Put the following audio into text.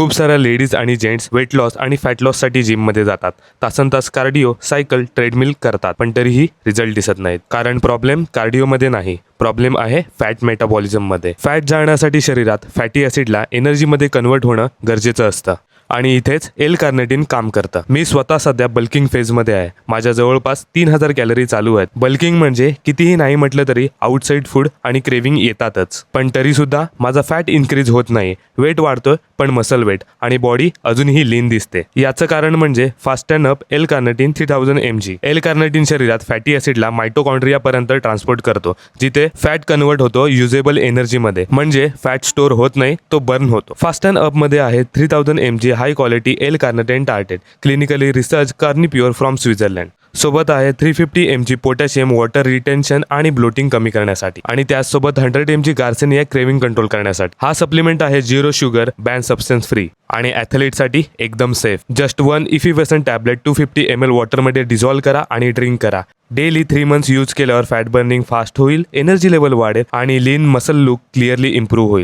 खूप साऱ्या लेडीज आणि जेंट्स वेट लॉस आणि फॅट लॉससाठी जिममध्ये जातात, तासनतास कार्डिओ, सायकल, ट्रेडमिल करतात, पण तरीही रिझल्ट दिसत नाहीत. कारण प्रॉब्लेम कार्डिओमध्ये नाही, प्रॉब्लेम आहे फॅट मेटाबॉलिझममध्ये. फॅट जाळण्यासाठी शरीरात फॅटी ॲसिडला एनर्जीमध्ये कन्वर्ट होणं गरजेचं असतं आणि इथेच एल कार्निटिन काम करतं. मी स्वतः सध्या बल्किंग फेजमध्ये आहे. माझ्या जवळपास 3000 कॅलरी चालू आहेत. बल्किंग म्हणजे कितीही नाही म्हटलं तरी आउटसाईड फूड आणि क्रेविंग येतातच, पण तरी सुद्धा माझा फॅट इन्क्रीज होत नाही. वेट वाढतोय पण मसल वेट आणि बॉडी अजूनही लीन दिसते. याचं कारण म्हणजे fast and up L carnitine 3000 mg. L carnitine शरीरात फॅटी ॲसिडला मायटोकॉन्ड्रियापर्यंत ट्रान्सपोर्ट करतो, जिथे फॅट कन्वर्ट होतो युजेबल एनर्जीमध्ये. म्हणजे फॅट स्टोअर होत नाही, तो बर्न होतो. फास्ट अँड अप मध्ये आहे 3000 mg high quality L carnitine tartrate, clinically research, Carnipure from Switzerland. सोबत आहे 350 mg पोटॅशियम वॉटर रिटेन्शन आणि ब्लोटिंग कमी करण्यासाठी, आणि त्याचसोबत 100 mg गार्सेनिया क्रेविंग कंट्रोल करण्यासाठी. हा सप्लिमेंट आहे 0 शुगर, बॅन सबस्टन्स फ्री आणि ॲथलीटसाठी एकदम safe. Just 1 effervescent tablet 250 ml वॉटरमध्ये डिझॉल्व करा आणि ड्रिंक करा. डेली 3 months यूज केल्यावर फॅट बर्निंग फास्ट होईल, एनर्जी लेवल वाढेल आणि lean muscle look clearly improve होईल.